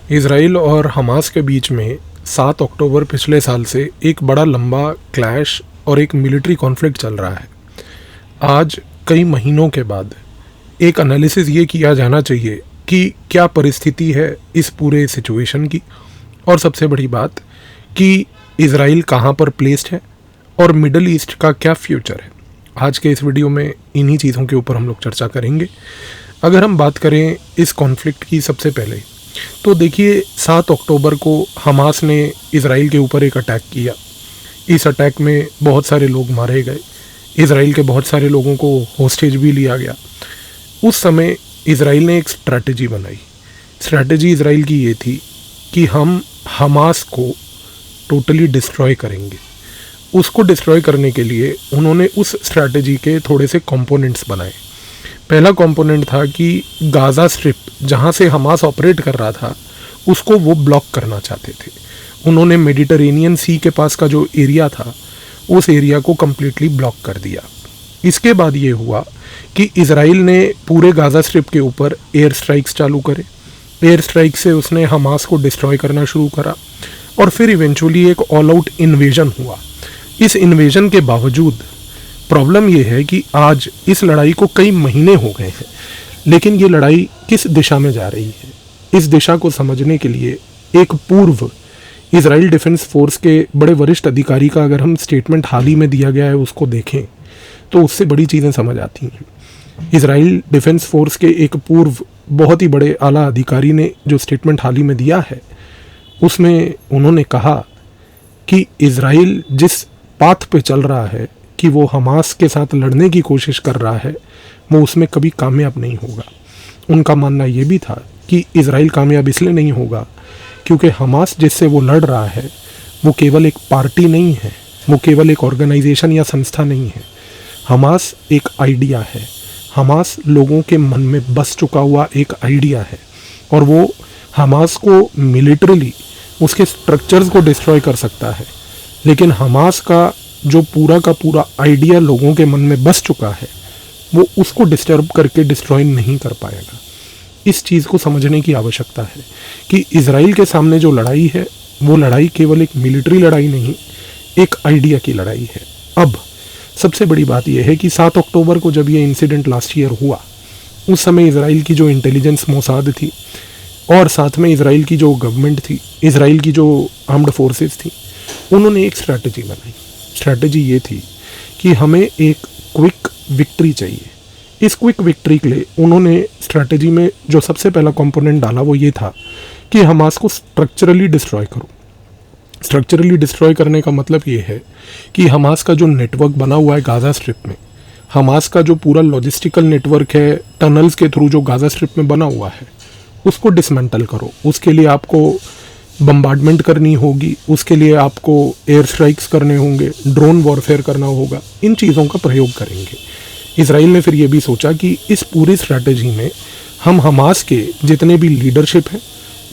Israel और Hamas के बीच में 7 अक्टूबर पिछले साल से एक बड़ा लंबा क्लैश और एक मिलिट्री कॉन्फ्लिक्ट चल रहा है। आज कई महीनों के बाद एक एनालिसिस ये किया जाना चाहिए कि क्या परिस्थिति है इस पूरे सिचुएशन की, और सबसे बड़ी बात कि इसराइल कहाँ पर प्लेस्ड है और मिडल ईस्ट का क्या फ्यूचर है। आज के इस वीडियो में इन्हीं चीज़ों के ऊपर हम लोग चर्चा करेंगे। अगर हम बात करें इस कॉन्फ्लिक्ट की, सबसे पहले तो देखिए 7 अक्टूबर को हमास ने इसराइल के ऊपर एक अटैक किया। इस अटैक में बहुत सारे लोग मारे गए, इसराइल के बहुत सारे लोगों को होस्टेज भी लिया गया। उस समय इसराइल ने एक स्ट्रैटेजी बनाई। स्ट्रैटेजी इसराइल की ये थी कि हम हमास को टोटली डिस्ट्रॉय करेंगे। उसको डिस्ट्रॉय करने के लिए उन्होंने उस स्ट्रैटेजी के थोड़े से कंपोनेंट्स बनाए। पहला कंपोनेंट था कि गाज़ा स्ट्रिप जहाँ से हमास ऑपरेट कर रहा था उसको वो ब्लॉक करना चाहते थे। उन्होंने मेडिटरेनियन सी के पास का जो एरिया था उस एरिया को कम्प्लीटली ब्लॉक कर दिया। इसके बाद ये हुआ कि इसराइल ने पूरे गाज़ा स्ट्रिप के ऊपर एयर स्ट्राइक्स चालू करे। एयर स्ट्राइक से उसने हमास को डिस्ट्रॉय करना शुरू करा और फिर इवेंचुअली एक ऑल आउट इन्वेजन हुआ। इस इन्वेजन के बावजूद प्रॉब्लम ये है कि आज इस लड़ाई को कई महीने हो गए हैं, लेकिन ये लड़ाई किस दिशा में जा रही है, इस दिशा को समझने के लिए एक पूर्व इजराइल डिफेंस फोर्स के बड़े वरिष्ठ अधिकारी का अगर हम स्टेटमेंट हाल ही में दिया गया है उसको देखें तो उससे बड़ी चीज़ें समझ आती हैं। इजराइल डिफेंस फोर्स के एक पूर्व बहुत ही बड़े आला अधिकारी ने जो स्टेटमेंट हाल ही में दिया है उसमें उन्होंने कहा कि इजराइल जिस पाथ पे चल रहा है कि वो हमास के साथ लड़ने की कोशिश कर रहा है वो उसमें कभी कामयाब नहीं होगा। उनका मानना ये भी था कि इजराइल कामयाब इसलिए नहीं होगा क्योंकि हमास जिससे वो लड़ रहा है वो केवल एक पार्टी नहीं है, वो केवल एक ऑर्गेनाइजेशन या संस्था नहीं है। हमास एक आइडिया है। हमास लोगों के मन में बस चुका हुआ एक आइडिया है और वो हमास को मिलिटरीली उसके स्ट्रक्चर्स को डिस्ट्रॉय कर सकता है, लेकिन हमास का जो पूरा का पूरा आइडिया लोगों के मन में बस चुका है वो उसको डिस्टर्ब करके डिस्ट्रॉय नहीं कर पाएगा। इस चीज़ को समझने की आवश्यकता है कि इजराइल के सामने जो लड़ाई है वो लड़ाई केवल एक मिलिट्री लड़ाई नहीं, एक आइडिया की लड़ाई है। अब सबसे बड़ी बात यह है कि 7 अक्टूबर को जब ये इंसिडेंट लास्ट ईयर हुआ उस समय इजराइल की जो इंटेलिजेंस मोसाद थी और साथ में इजराइल की जो गवर्नमेंट थी, इजराइल की जो आर्म्ड फोर्सेस थी, उन्होंने एक स्ट्रैटेजी बनाई। स्ट्रैटेजी ये थी कि हमें एक क्विक विक्ट्री चाहिए। इस क्विक विक्ट्री के लिए उन्होंने स्ट्रैटेजी में जो सबसे पहला कंपोनेंट डाला वो ये था कि हमास को स्ट्रक्चरली डिस्ट्रॉय करो। स्ट्रक्चरली डिस्ट्रॉय करने का मतलब ये है कि हमास का जो नेटवर्क बना हुआ है गाज़ा स्ट्रिप में, हमास का जो पूरा लॉजिस्टिकल नेटवर्क है टनल्स के थ्रू जो गाज़ा स्ट्रिप में बना हुआ है उसको डिसमेंटल करो। उसके लिए आपको बम्बार्डमेंट करनी होगी, उसके लिए आपको एयर स्ट्राइक्स करने होंगे, ड्रोन वॉरफेयर करना होगा, इन चीज़ों का प्रयोग करेंगे। इसराइल ने फिर ये भी सोचा कि इस पूरी स्ट्रैटेजी में हम हमास के जितने भी लीडरशिप हैं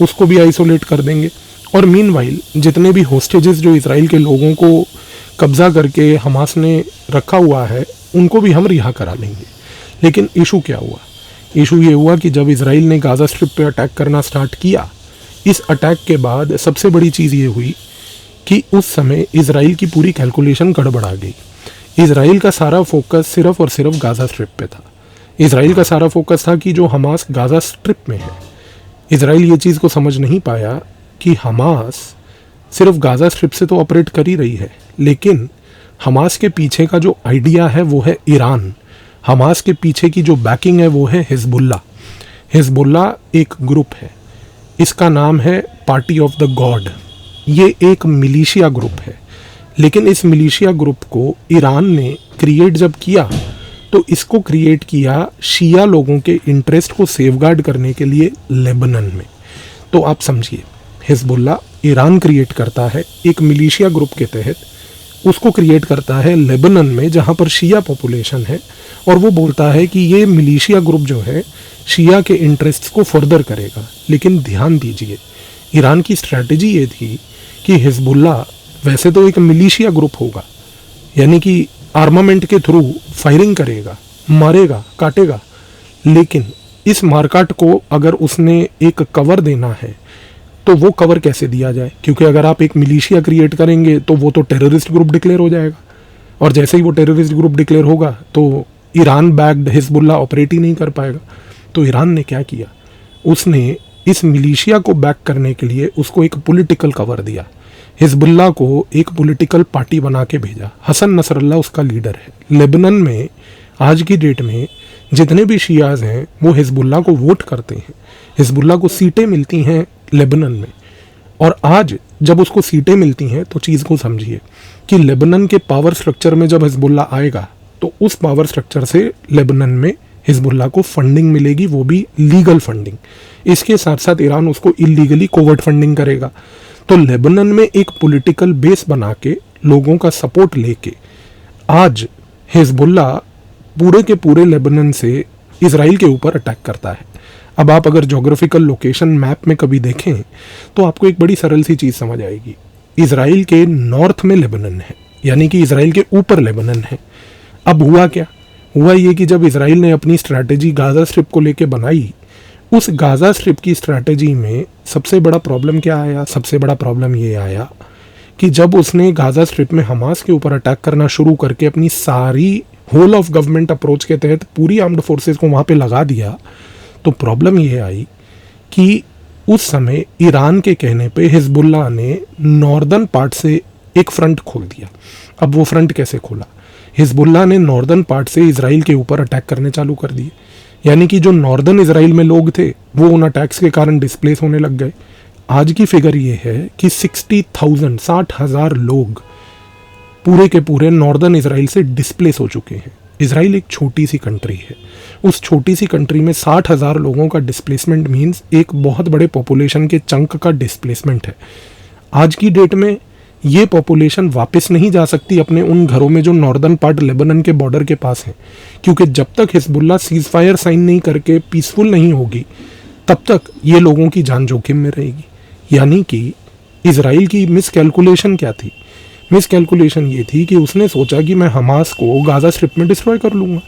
उसको भी आइसोलेट कर देंगे और मीनवाइल जितने भी होस्टेजेस जो इसराइल के लोगों को कब्जा करके हमास ने रखा हुआ है उनको भी हम रिहा करा लेंगे। लेकिन इशू क्या हुआ? इशू ये हुआ कि जब इसराइल ने गाज़ा स्ट्रिप पे अटैक करना स्टार्ट किया, इस अटैक के बाद सबसे बड़ी चीज़ ये हुई कि उस समय इसराइल की पूरी कैलकुलेशन गड़बड़ा गई। इसराइल का सारा फोकस सिर्फ और सिर्फ गाज़ा स्ट्रिप पे था। इसराइल का सारा फोकस था कि जो हमास गाज़ा स्ट्रिप में है। इसराइल ये चीज़ को समझ नहीं पाया कि हमास सिर्फ गाज़ा स्ट्रिप से तो ऑपरेट कर ही रही है, लेकिन हमास के पीछे का जो आइडिया है वो है ईरान। हमास के पीछे की जो बैकिंग है वो है हिजबुल्ला। हिजबुल्ला एक ग्रुप है, इसका नाम है पार्टी ऑफ द गॉड। ये एक मिलिशिया ग्रुप है, लेकिन इस मिलिशिया ग्रुप को ईरान ने क्रिएट जब किया तो इसको क्रिएट किया शिया लोगों के इंटरेस्ट को सेफगार्ड करने के लिए लेबनान में। तो आप समझिए, हिजबुल्ला ईरान क्रिएट करता है एक मिलिशिया ग्रुप के तहत, उसको क्रिएट करता है लेबनान में जहाँ पर शिया पॉपुलेशन है, और वो बोलता है कि ये मिलिशिया ग्रुप जो है शिया के इंटरेस्ट्स को फर्दर करेगा। लेकिन ध्यान दीजिए, ईरान की स्ट्रैटेजी ये थी कि हिजबुल्ला वैसे तो एक मिलिशिया ग्रुप होगा, यानी कि आर्मामेंट के थ्रू फायरिंग करेगा, मारेगा, काटेगा, लेकिन इस मारकाट को अगर उसने एक कवर देना है, तो वो कवर कैसे दिया जाए, क्योंकि अगर आप एक मिलिशिया क्रिएट करेंगे तो वो तो टेररिस्ट ग्रुप डिक्लेयर हो जाएगा, और जैसे ही वो टेररिस्ट ग्रुप डिक्लेयर होगा तो ईरान बैक्ड हिजबुल्ला ऑपरेट ही नहीं कर पाएगा। तो ईरान ने क्या किया, उसने इस मिलिशिया को बैक करने के लिए उसको एक पॉलिटिकल कवर दिया, हिजबुल्ला को एक पॉलिटिकल पार्टी बना के भेजा। हसन नसरल्ला उसका लीडर है। लेबनान में आज की डेट में जितने भी शियाज हैं वो हिजबुल्ला को वोट करते हैं, हिजबुल्ला को सीटें मिलती हैं लेबनान में। और आज जब उसको सीटें मिलती हैं तो चीज़ को समझिए कि लेबनान के पावर स्ट्रक्चर में जब हिजबुल्ला आएगा तो उस पावर स्ट्रक्चर से लेबनान में हिजबुल्ला को फंडिंग मिलेगी, वो भी लीगल फंडिंग। इसके साथ साथ ईरान उसको इलीगली कोवर्ट फंडिंग करेगा। तो लेबनान में एक पॉलिटिकल बेस बना के लोगों का सपोर्ट लेके आज हिजबुल्ला पूरे के पूरे लेबनान से इसराइल के ऊपर अटैक करता है। अब आप अगर जोग्राफिकल लोकेशन मैप में कभी देखें तो आपको एक बड़ी सरल सी चीज़ समझ आएगी। इसराइल के नॉर्थ में लेबनान है, यानी कि इसराइल के ऊपर लेबनान है। अब हुआ क्या, हुआ ये कि जब इसराइल ने अपनी स्ट्रैटेजी गाज़ा स्ट्रिप को लेके बनाई, उस गाज़ा स्ट्रिप की स्ट्रैटेजी में सबसे बड़ा प्रॉब्लम क्या आया, सबसे बड़ा प्रॉब्लम ये आया कि जब उसने गाज़ा स्ट्रिप में हमास के ऊपर अटैक करना शुरू करके अपनी सारी होल ऑफ गवर्नमेंट अप्रोच के तहत पूरी आर्म्ड फोर्सेस को वहाँ पे लगा दिया, तो प्रॉब्लम ये आई कि उस समय ईरान के कहने पे हिजबुल्ला ने नॉर्दर्न पार्ट से एक फ्रंट खोल दिया। अब वो फ्रंट कैसे खोला, हिजबुल्ला ने नॉर्दर्न पार्ट से इसराइल के ऊपर अटैक करने चालू कर दिए, यानी कि जो नॉर्दर्न इसराइल में लोग थे वो उन अटैक्स के कारण डिस्प्लेस होने लग गए। आज की फिगर ये है कि 60,000 लोग पूरे के पूरे नॉर्दर्न इसराइल से डिस्प्लेस हो चुके हैं। इसराइल एक छोटी सी कंट्री है, उस छोटी सी कंट्री में 60,000 लोगों का डिस्प्लेसमेंट मीन्स एक बहुत बड़े पॉपुलेशन के चंक का डिस्प्लेसमेंट है। आज की डेट में ये पॉपुलेशन वापस नहीं जा सकती अपने उन घरों में जो नॉर्दर्न पार्ट लेबनान के बॉर्डर के पास हैं, क्योंकि जब तक हिजबुल्ला सीज फायर साइन नहीं करके पीसफुल नहीं होगी तब तक ये लोगों की जान जोखिम में रहेगी। यानी कि इसराइल की मिस कैलकुलेशन क्या थी, मिस कैलकुलेशन ये थी कि उसने सोचा कि मैं हमास को गाज़ा स्ट्रिप में डिस्ट्रॉय कर लूँगा,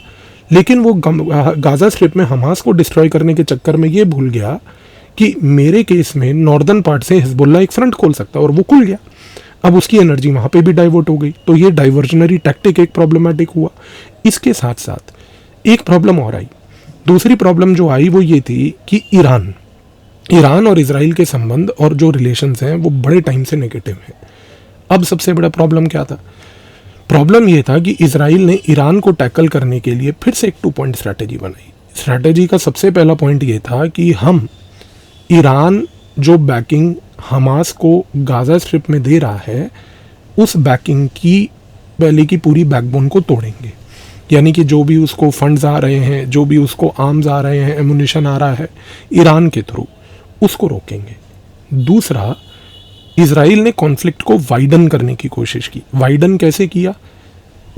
लेकिन वो गाज़ा स्ट्रिप में हमास को डिस्ट्रॉय करने के चक्कर में ये भूल गया कि मेरे केस में नॉर्दर्न पार्ट से हिजबुल्ला एक फ्रंट खोल सकता है, और वो खुल गया। अब उसकी एनर्जी वहाँ पे भी डाइवर्ट हो गई, तो ये डाइवर्जनरी टैक्टिक एक प्रॉब्लमेटिक हुआ। इसके साथ साथ एक प्रॉब्लम और आई। दूसरी प्रॉब्लम जो आई वो ये थी कि ईरान और इसराइल के संबंध और जो रिलेशंस हैं वो बड़े टाइम से नेगेटिव हैं। अब सबसे बड़ा प्रॉब्लम क्या था, प्रॉब्लम ये था कि इसराइल ने ईरान को टैकल करने के लिए फिर से एक 2 पॉइंट स्ट्रैटेजी बनाई। स्ट्रैटेजी का सबसे पहला पॉइंट ये था कि हम ईरान जो बैकिंग हमास को गाज़ा स्ट्रिप में दे रहा है उस बैकिंग की पहले की पूरी बैकबोन को तोड़ेंगे, यानी कि जो भी उसको फंड्स आ रहे हैं, जो भी उसको आर्म्स आ रहे हैं, एमुनिशन आ रहा है ईरान के थ्रू, उसको रोकेंगे। दूसरा, इसराइल ने कॉन्फ्लिक्ट को वाइडन करने की कोशिश की। वाइडन कैसे किया,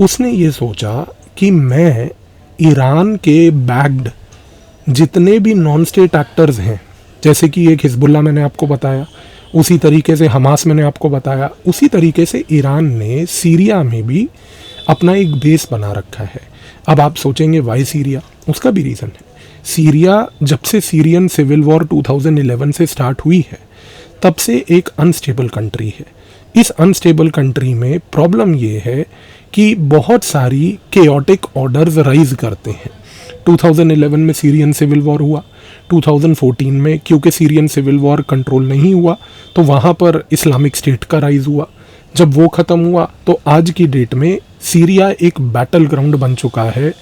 उसने ये सोचा कि मैं ईरान के बैक्ड जितने भी नॉन स्टेट एक्टर्स हैं, जैसे कि एक हिजबुल्ला मैंने आपको बताया, उसी तरीके से हमास मैंने आपको बताया, उसी तरीके से ईरान ने सीरिया में भी अपना एक बेस बना रखा है। अब आप सोचेंगे वाई सीरिया, उसका भी रीज़न है। सीरिया जब से सीरियन सिविल वॉर 2011 से स्टार्ट हुई है तब से एक अनस्टेबल कंट्री है। इस अनस्टेबल कंट्री में प्रॉब्लम ये है कि बहुत सारी केओटिक ऑर्डर्स राइज करते हैं। 2011 में सीरियन सिविल वॉर हुआ, 2014 में क्योंकि सीरियन सिविल वॉर कंट्रोल नहीं हुआ तो वहाँ पर इस्लामिक स्टेट का राइज हुआ। जब वो ख़त्म हुआ तो आज की डेट में सीरिया एक बैटल ग्राउंड बन चुका है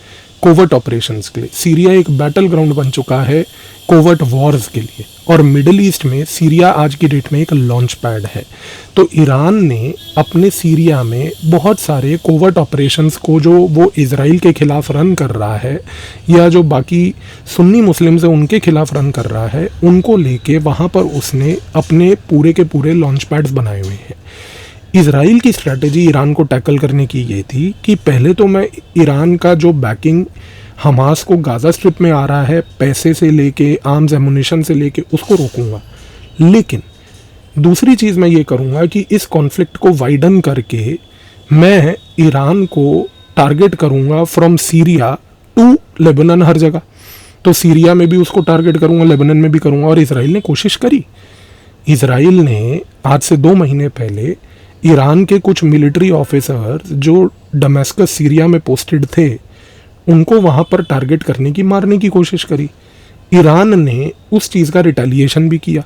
कोवर्ट ऑपरेशंस के लिए। सीरिया एक बैटल ग्राउंड बन चुका है कोवर्ट वॉर्स के लिए, और मिडिल ईस्ट में सीरिया आज की डेट में एक लॉन्च पैड है। तो ईरान ने अपने सीरिया में बहुत सारे कोवर्ट ऑपरेशंस को जो वो इजराइल के खिलाफ रन कर रहा है या जो बाकी सुन्नी मुस्लिम्स हैं उनके खिलाफ रन कर रहा है, उनको लेके वहाँ पर उसने अपने पूरे के पूरे लॉन्च पैड्स बनाए हुए हैं। इजराइल की स्ट्रैटेजी ईरान को टैकल करने की ये थी कि पहले तो मैं ईरान का जो बैकिंग हमास को गाज़ा स्ट्रिप में आ रहा है, पैसे से लेके आर्म्स एमुनिशन से लेके, उसको रोकूंगा। लेकिन दूसरी चीज़ मैं ये करूँगा कि इस कॉन्फ्लिक्ट को वाइडन करके मैं ईरान को टारगेट करूँगा फ्रॉम सीरिया टू लेबनान, हर जगह। तो सीरिया में भी उसको टारगेट करूँगा, लेबनान में भी करूँगा। और इसराइल ने कोशिश करी, इजराइल ने आज से 2 महीने पहले ईरान के कुछ मिलिट्री ऑफिसर्स जो डमेस्कस सीरिया में पोस्टेड थे उनको वहाँ पर टारगेट करने की, मारने की कोशिश करी। ईरान ने उस चीज़ का रिटेलिएशन भी किया।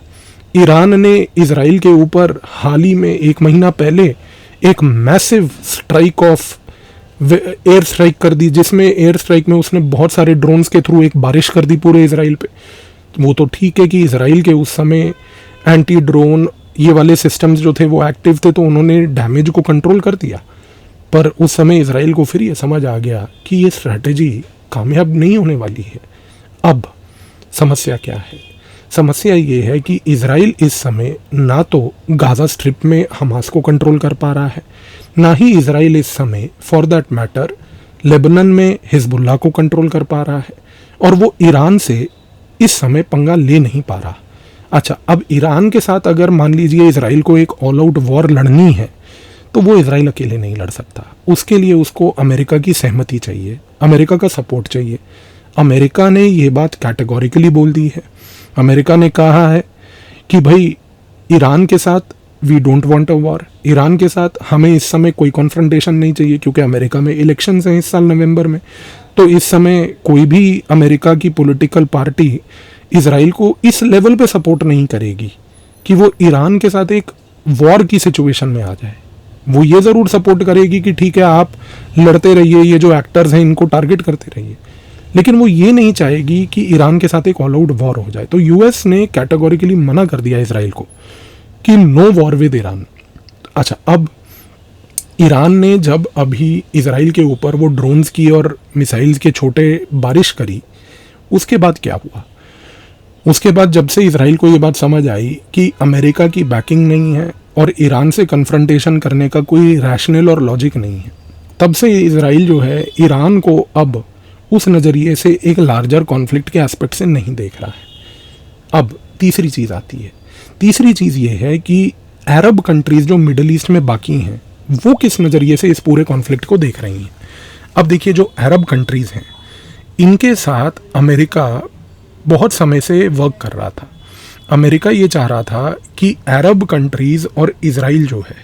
ईरान ने इजराइल के ऊपर हाल ही में 1 महीना पहले एक massive strike off air strike कर दी, जिसमें एयर स्ट्राइक में उसने बहुत सारे ड्रोन्स के थ्रू एक बारिश कर दी पूरे इजराइल पे। वो तो ठीक है कि इजराइल के उस समय एंटी ड्रोन ये वाले सिस्टम्स जो थे वो एक्टिव थे, तो उन्होंने डैमेज को कंट्रोल कर दिया। पर उस समय इजराइल को फिर ये समझ आ गया कि ये स्ट्रैटेजी कामयाब नहीं होने वाली है। अब समस्या क्या है? समस्या ये है कि इजराइल इस समय ना तो गाज़ा स्ट्रिप में हमास को कंट्रोल कर पा रहा है, ना ही इजराइल इस समय फॉर दैट मैटर लेबनान में हिजबुल्लाह को कंट्रोल कर पा रहा है, और वो ईरान से इस समय पंगा ले नहीं पा रहा। अच्छा, अब ईरान के साथ अगर मान लीजिए इजराइल को एक ऑल आउट वॉर लड़नी है तो वो इजराइल अकेले नहीं लड़ सकता। उसके लिए उसको अमेरिका की सहमति चाहिए, अमेरिका का सपोर्ट चाहिए। अमेरिका ने ये बात कैटेगोरिकली बोल दी है। अमेरिका ने कहा है कि भाई ईरान के साथ we don't want a war, Iran के साथ हमें इस समय कोई कॉन्फ्रंटेशन नहीं चाहिए, क्योंकि अमेरिका में इलेक्शंस हैं इस साल नवंबर में। तो इस समय कोई भी अमेरिका की पॉलिटिकल पार्टी इजराइल को इस लेवल पे सपोर्ट नहीं करेगी कि वो ईरान के साथ एक वॉर की सिचुएशन में आ जाए। वो ये ज़रूर सपोर्ट करेगी कि ठीक है आप लड़ते रहिए, ये जो एक्टर्स हैं इनको टारगेट करते रहिए, लेकिन वो ये नहीं चाहेगी कि ईरान के साथ एक ऑल आउट वॉर हो जाए। तो यूएस ने कैटेगोरिकली मना कर दिया इजराइल को कि नो वॉर विद ईरान। अच्छा, अब ईरान ने जब अभी इजराइल के ऊपर वो ड्रोन्स की और मिसाइल्स के छोटे बारिश करी, उसके बाद क्या हुआ? उसके बाद जब से इजराइल को ये बात समझ आई कि अमेरिका की बैकिंग नहीं है और ईरान से कन्फ्रंटेशन करने का कोई रैशनल और लॉजिक नहीं है, तब से इजराइल जो है ईरान को अब उस नज़रिए से एक लार्जर कॉन्फ्लिक्ट के एस्पेक्ट से नहीं देख रहा है। अब तीसरी चीज़ आती है। तीसरी चीज़ ये है कि अरब कंट्रीज़ जो मिडल ईस्ट में बाकी हैं वो किस नज़रिए से इस पूरे कॉन्फ्लिक्ट को देख रही हैं। अब देखिए, जो अरब कंट्रीज़ हैं इनके साथ अमेरिका बहुत समय से वर्क कर रहा था। अमेरिका ये चाह रहा था कि अरब कंट्रीज़ और इजराइल जो है,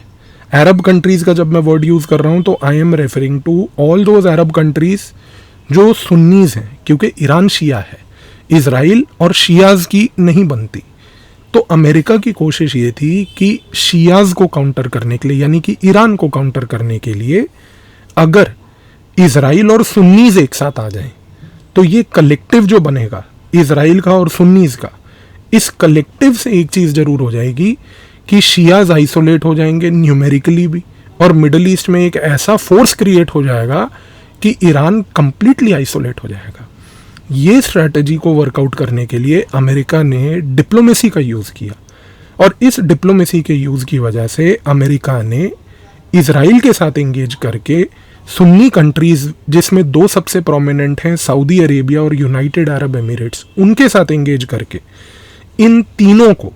अरब कंट्रीज़ का जब मैं वर्ड यूज़ कर रहा हूँ तो I am referring to all those Arab countries जो सुन्नीज़ हैं, क्योंकि ईरान शिया है, इजराइल और शियाज़ की नहीं बनती। तो अमेरिका की कोशिश ये थी कि शियाज़ को काउंटर करने के लिए, यानी कि ईरान को काउंटर करने के लिए, अगर इजराइल और सुन्नीज़ एक साथ आ जाएं तो ये कलेक्टिव जो बनेगा इजराइल का और सुन्नीज़ का, इस कलेक्टिव से एक चीज़ ज़रूर हो जाएगी कि शियाज़ आइसोलेट हो जाएंगे न्यूमेरिकली भी, और मिडल ईस्ट में एक ऐसा फोर्स क्रिएट हो जाएगा कि ईरान कंप्लीटली आइसोलेट हो जाएगा। ये स्ट्रैटेजी को वर्कआउट करने के लिए अमेरिका ने डिप्लोमेसी का यूज़ किया, और इस डिप्लोमेसी के यूज़ की वजह से अमेरिका ने इजराइल के साथ एंगेज करके सुन्नी कंट्रीज़, जिसमें 2 सबसे प्रोमिनेंट हैं सऊदी अरेबिया और यूनाइटेड अरब एमिरेट्स, उनके साथ एंगेज करके इन तीनों को,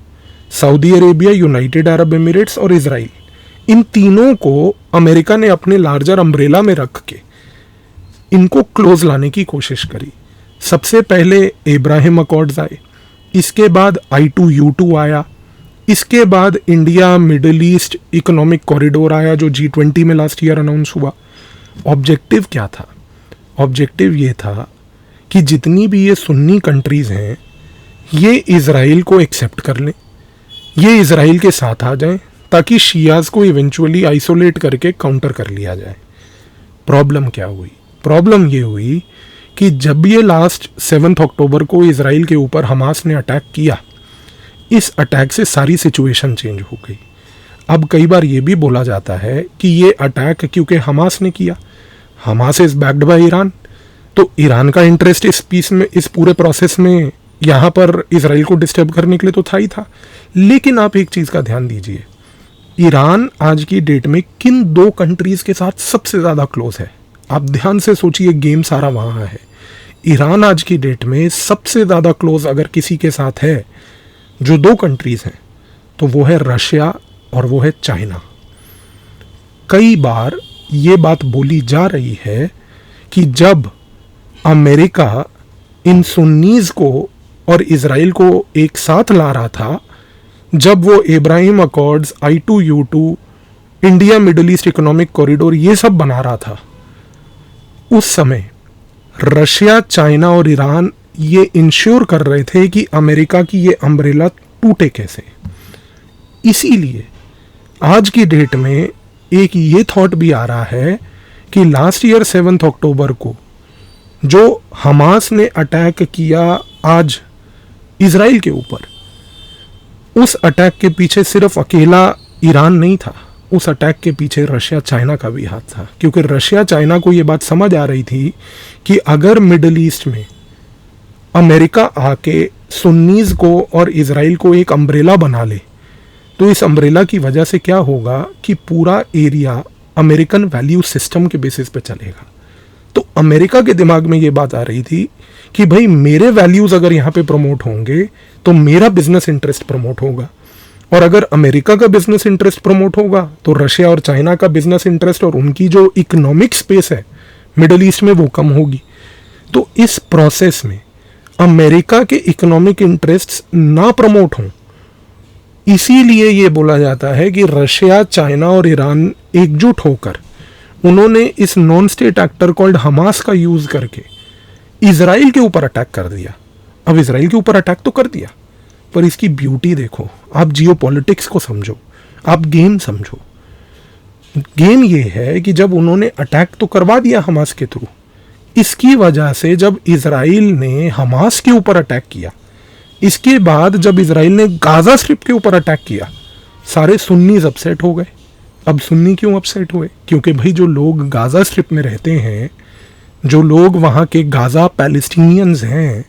Saudi Arabia, United Arab Emirates और इजराइल, इन तीनों को अमेरिका ने अपने लार्जर अम्ब्रेला में रख के इनको क्लोज लाने की कोशिश करी। सबसे पहले इब्राहिम अकॉर्ड्स आए, इसके बाद I2U2 आया, इसके बाद India middle east economic corridor आया जो G20 में लास्ट ईयर अनाउंस हुआ। ऑब्जेक्टिव क्या था? ऑब्जेक्टिव ये था कि जितनी भी ये सुन्नी कंट्रीज़ हैं ये इजराइल को एक्सेप्ट कर लें, ये इजराइल के साथ आ जाएं, ताकि शियाज़ को इवेंचुअली आइसोलेट करके काउंटर कर लिया जाए। प्रॉब्लम क्या हुई? प्रॉब्लम ये हुई कि जब ये लास्ट 7 अक्टूबर को इजराइल के ऊपर हमास ने अटैक किया, इस अटैक से सारी सिचुएशन चेंज हो गई। अब कई बार ये भी बोला जाता है कि ये अटैक क्योंकि हमास ने किया, Hamas is backed by Iran, तो ईरान का इंटरेस्ट इस पीस में, इस पूरे प्रोसेस में यहाँ पर इजराइल को डिस्टर्ब करने के लिए तो था ही था। लेकिन आप एक चीज़ का ध्यान दीजिए, ईरान आज की डेट में किन 2 कंट्रीज़ के साथ सबसे ज़्यादा क्लोज है? आप ध्यान से सोचिए, गेम सारा वहाँ है। ईरान आज की डेट में सबसे ज़्यादा क्लोज अगर किसी के साथ है, जो 2 कंट्रीज़ हैं, तो वो है रशिया और वो है चाइना। कई बार ये बात बोली जा रही है कि जब अमेरिका इन सुन्नीज़ को और इजराइल को एक साथ ला रहा था, जब वो Ibrahim accords, I2U2, India middle east economic corridor ये सब बना रहा था, उस समय रशिया, चाइना और ईरान ये इंश्योर कर रहे थे कि अमेरिका की ये अम्ब्रेला टूटे कैसे। इसीलिए आज की डेट में एक ये थॉट भी आ रहा है कि लास्ट ईयर 7 अक्टूबर को जो हमास ने अटैक किया आज इजराइल के ऊपर, उस अटैक के पीछे सिर्फ अकेला ईरान नहीं था, उस अटैक के पीछे रशिया, चाइना का भी हाथ था। क्योंकि रशिया, चाइना को ये बात समझ आ रही थी कि अगर मिडल ईस्ट में अमेरिका आके सुन्नीज को और इजराइल को एक अम्ब्रेला बना ले, तो इस अम्ब्रेला की वजह से क्या होगा कि पूरा एरिया अमेरिकन वैल्यू सिस्टम के बेसिस पे चलेगा। तो अमेरिका के दिमाग में ये बात आ रही थी कि भाई मेरे वैल्यूज़ अगर यहाँ पे प्रमोट होंगे तो मेरा बिजनेस इंटरेस्ट प्रमोट होगा, और अगर अमेरिका का बिजनेस इंटरेस्ट प्रमोट होगा तो रशिया और चाइना का बिजनेस इंटरेस्ट और उनकी जो इकोनॉमिक स्पेस है मिडल ईस्ट में वो कम होगी। तो इस प्रोसेस में अमेरिका के इकोनॉमिक इंटरेस्ट्स ना प्रमोट हों, इसीलिए ये बोला जाता है कि रशिया, चाइना और ईरान एकजुट होकर उन्होंने इस non state actor called Hamas का यूज करके इजराइल के ऊपर अटैक कर दिया। अब इजराइल के ऊपर अटैक तो कर दिया, पर इसकी ब्यूटी देखो, आप जियोपॉलिटिक्स को समझो, आप गेम समझो। गेम ये है कि जब उन्होंने अटैक तो करवा दिया हमास के थ्रू, इसकी वजह से जब इजराइल ने हमास के ऊपर अटैक किया, इसके बाद जब इजराइल ने गाजा स्ट्रिप के ऊपर अटैक किया, सारे सुन्नीज अपसेट हो गए। अब सुन्नी क्यों अपसेट हुए? क्योंकि भाई जो लोग गाजा स्ट्रिप में रहते हैं, जो लोग वहाँ के गाजा पैलेस्टीनियंस हैं,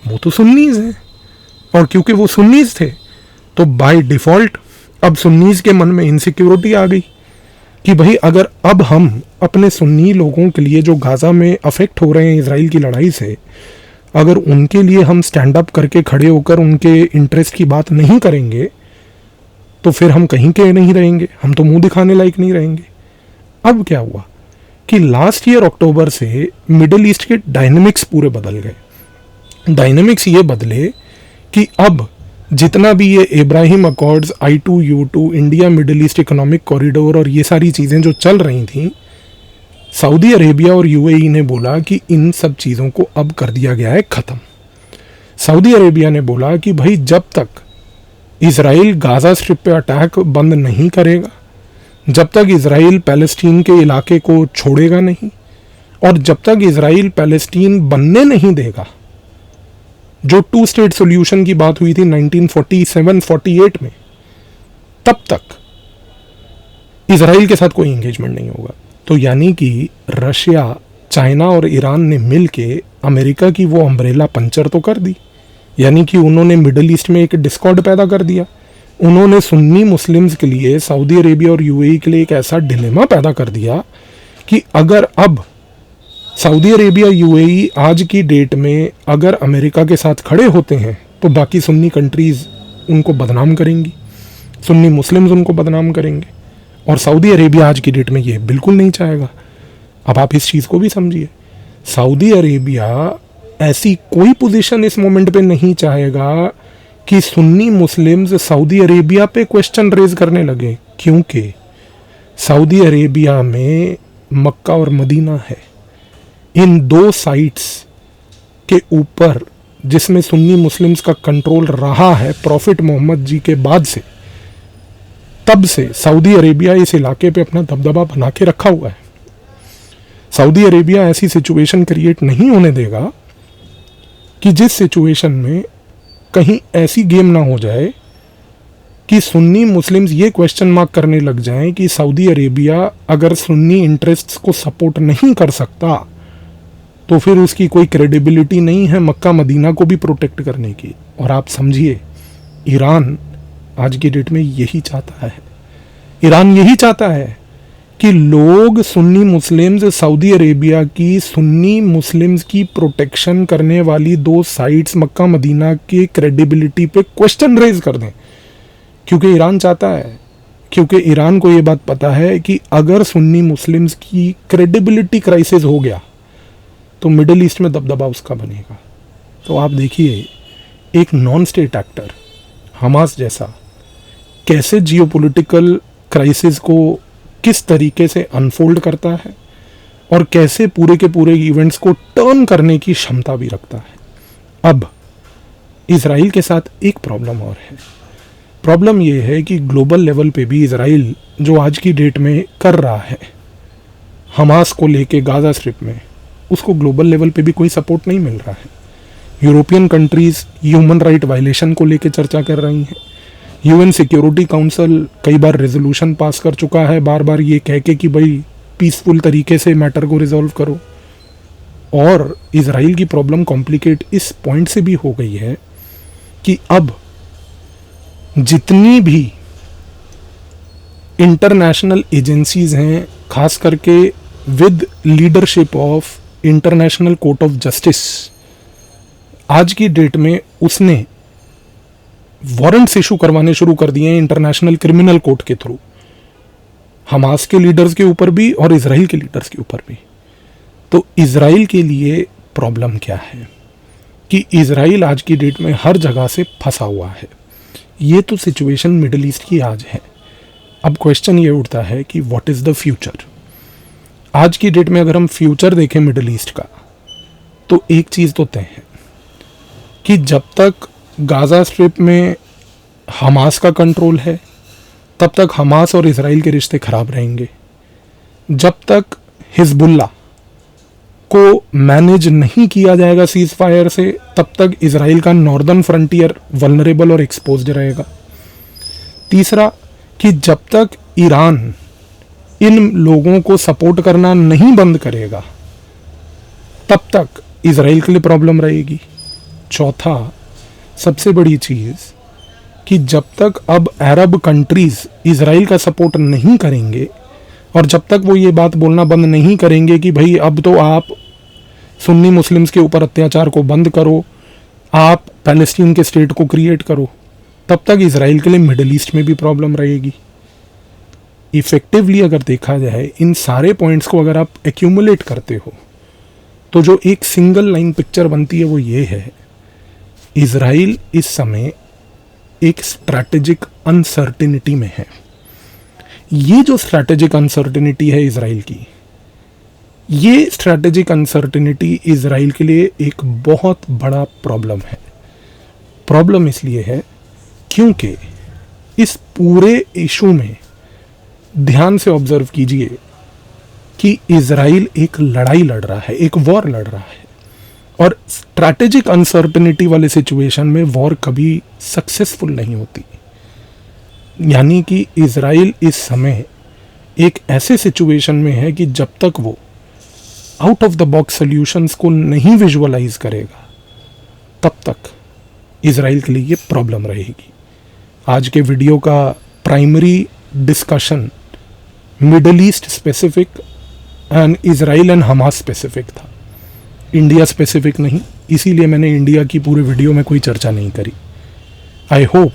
वो तो सुन्नीज हैं, और क्योंकि वो सुन्नीज थे तो बाय डिफ़ॉल्ट अब सुन्नीज के मन में इनसिक्योरिटी आ गई कि भाई अगर अब हम अपने सुन्नी लोगों के लिए जो गाजा में अफेक्ट हो रहे हैं इजराइल की लड़ाई से, अगर उनके लिए हम स्टैंड अप करके खड़े होकर उनके इंटरेस्ट की बात नहीं करेंगे तो फिर हम कहीं के नहीं रहेंगे, हम तो मुंह दिखाने लायक नहीं रहेंगे। अब क्या हुआ कि लास्ट ईयर अक्टूबर से मिडल ईस्ट के डायनेमिक्स पूरे बदल गए। डायनेमिक्स ये बदले कि अब जितना भी ये Ibrahim accords, I2U2, India middle east economic corridor और ये सारी चीज़ें जो चल रही थी, सऊदी अरेबिया और UAE ने बोला कि इन सब चीज़ों को अब कर दिया गया है ख़त्म। सऊदी अरेबिया ने बोला कि भाई जब तक इजराइल गाजा स्ट्रिप पे अटैक बंद नहीं करेगा, जब तक इजराइल पैलेस्टीन के इलाके को छोड़ेगा नहीं, और जब तक इजराइल पैलेस्टीन बनने नहीं देगा, जो 2 स्टेट सॉल्यूशन की बात हुई थी 1947-48 में, तब तक इजराइल के साथ कोई एंगेजमेंट नहीं होगा। तो यानी कि रशिया, चाइना और ईरान ने मिलके अमेरिका की वो अम्ब्रेला पंचर तो कर दी, यानी कि उन्होंने मिडल ईस्ट में एक डिस्कॉर्ड पैदा कर दिया। उन्होंने सुन्नी मुस्लिम्स के लिए, सऊदी अरेबिया और UAE के लिए एक ऐसा डिलेमा पैदा कर दिया कि अगर अब सऊदी अरेबिया, UAE आज की डेट में अगर अमेरिका के साथ खड़े होते हैं तो बाकी सुन्नी कंट्रीज़ उनको बदनाम करेंगी, सुन्नी मुस्लिम्स उनको बदनाम करेंगे, और सऊदी अरेबिया आज की डेट में ये बिल्कुल नहीं चाहेगा। अब आप इस चीज़ को भी समझिए, सऊदी अरेबिया ऐसी कोई पोजीशन इस मोमेंट पे नहीं चाहेगा कि सुन्नी मुस्लिम्स सऊदी अरेबिया पे क्वेश्चन रेज करने लगे, क्योंकि सऊदी अरेबिया में मक्का और मदीना है। इन 2 साइट्स के ऊपर जिसमें सुन्नी मुस्लिम्स का कंट्रोल रहा है प्रॉफिट मोहम्मद जी के बाद से, तब से सऊदी अरेबिया इस इलाके पे अपना दबदबा बना के रखा हुआ है। सऊदी अरेबिया ऐसी सिचुएशन क्रिएट नहीं होने देगा कि जिस सिचुएशन में कहीं ऐसी गेम ना हो जाए कि सुन्नी मुस्लिम्स ये क्वेश्चन मार्क करने लग जाएं कि सऊदी अरेबिया अगर सुन्नी इंटरेस्ट्स को सपोर्ट नहीं कर सकता तो फिर उसकी कोई क्रेडिबिलिटी नहीं है मक्का मदीना को भी प्रोटेक्ट करने की। और आप समझिए, ईरान आज की डेट में यही चाहता है, ईरान यही चाहता है कि लोग सुन्नी मुस्लिम्स सऊदी अरेबिया की सुन्नी मुस्लिम्स की प्रोटेक्शन करने वाली 2 साइट्स मक्का मदीना के क्रेडिबिलिटी पे क्वेश्चन रेज कर दें, क्योंकि ईरान चाहता है, क्योंकि ईरान को ये बात पता है कि अगर सुन्नी मुस्लिम्स की क्रेडिबिलिटी क्राइसिस हो गया तो मिडिल ईस्ट में दबदबा उसका बनेगा। तो आप देखिए, एक नॉन स्टेट एक्टर हमास जैसा कैसे जियोपॉलिटिकल क्राइसिस को किस तरीके से अनफोल्ड करता है और कैसे पूरे के पूरे इवेंट्स को टर्न करने की क्षमता भी रखता है। अब इजराइल के साथ एक प्रॉब्लम और है। प्रॉब्लम ये है कि ग्लोबल लेवल पे भी इजराइल जो आज की डेट में कर रहा है हमास को लेके गाजा स्ट्रिप में, उसको ग्लोबल लेवल पे भी कोई सपोर्ट नहीं मिल रहा है। European countries human right violation को लेके चर्चा कर रही हैं। यूएन सिक्योरिटी काउंसिल कई बार रेजोल्यूशन पास कर चुका है बार बार ये कह के कि भाई पीसफुल तरीके से मैटर को रिजॉल्व करो। और इजराइल की प्रॉब्लम कॉम्प्लिकेट इस पॉइंट से भी हो गई है कि अब जितनी भी इंटरनेशनल एजेंसीज हैं, खास करके with leadership of international court of justice, आज की डेट में उसने वारंट्स इशू करवाने शुरू कर दिए हैं इंटरनेशनल क्रिमिनल कोर्ट के थ्रू, हमास के लीडर्स के ऊपर भी और इजराइल के लीडर्स के ऊपर भी। तो इजराइल के लिए प्रॉब्लम क्या है कि इजराइल आज की डेट में हर जगह से फंसा हुआ है। ये तो सिचुएशन मिडिल ईस्ट की आज है। अब क्वेश्चन ये उठता है कि व्हाट इज़ द फ्यूचर। आज की डेट में अगर हम फ्यूचर देखें मिडिल ईस्ट का, तो एक चीज़ तो तय है कि जब तक गाज़ा स्ट्रिप में हमास का कंट्रोल है तब तक हमास और इजराइल के रिश्ते खराब रहेंगे। जब तक हिजबुल्ला को मैनेज नहीं किया जाएगा सीज फायर से, तब तक इजराइल का नॉर्दर्न फ्रंटियर वल्नरेबल और एक्सपोज्ड रहेगा। तीसरा कि जब तक ईरान इन लोगों को सपोर्ट करना नहीं बंद करेगा तब तक इजराइल के लिए प्रॉब्लम रहेगी। चौथा सबसे बड़ी चीज़ कि जब तक अब अरब कंट्रीज़ इजराइल का सपोर्ट नहीं करेंगे और जब तक वो ये बात बोलना बंद नहीं करेंगे कि भाई अब तो आप सुन्नी मुस्लिम्स के ऊपर अत्याचार को बंद करो, आप पैलेस्टीन के स्टेट को क्रिएट करो, तब तक इजराइल के लिए मिडिल ईस्ट में भी प्रॉब्लम रहेगी। इफ़ेक्टिवली अगर देखा जाए इन सारे पॉइंट्स को अगर आप एक्यूमुलेट करते हो तो जो एक सिंगल लाइन पिक्चर बनती है वो ये है, इजराइल इस समय एक स्ट्रैटेजिक अनसर्टिनिटी में है। ये जो स्ट्रैटेजिक अनसर्टिनिटी है इजराइल की, ये स्ट्रैटेजिक अनसर्टिनिटी इजराइल के लिए एक बहुत बड़ा प्रॉब्लम है। प्रॉब्लम इसलिए है क्योंकि इस पूरे इशू में ध्यान से ऑब्जर्व कीजिए कि इजराइल एक लड़ाई लड़ रहा है, एक वॉर लड़ रहा है, और स्ट्रैटेजिक अनसर्टिनिटी वाले सिचुएशन में वॉर कभी सक्सेसफुल नहीं होती। यानी कि इजराइल इस समय एक ऐसे सिचुएशन में है कि जब तक वो out of the box solutions को नहीं विजुअलाइज करेगा तब तक इजराइल के लिए ये प्रॉब्लम रहेगी। आज के वीडियो का primary discussion middle east specific and Israel and Hamas specific था, इंडिया स्पेसिफिक नहीं, इसीलिए मैंने इंडिया की पूरे वीडियो में कोई चर्चा नहीं करी। आई होप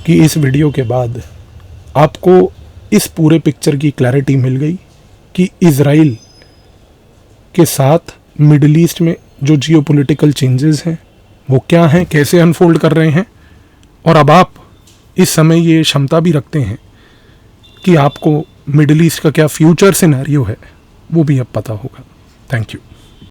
कि इस वीडियो के बाद आपको इस पूरे पिक्चर की क्लैरिटी मिल गई कि इजराइल के साथ मिडिल ईस्ट में जो जियोपॉलिटिकल चेंजेस हैं वो क्या हैं, कैसे अनफोल्ड कर रहे हैं, और अब आप इस समय ये क्षमता भी रखते हैं कि आपको मिडिल ईस्ट का क्या फ्यूचर सिनेरियो है वो भी अब पता होगा। Thank you.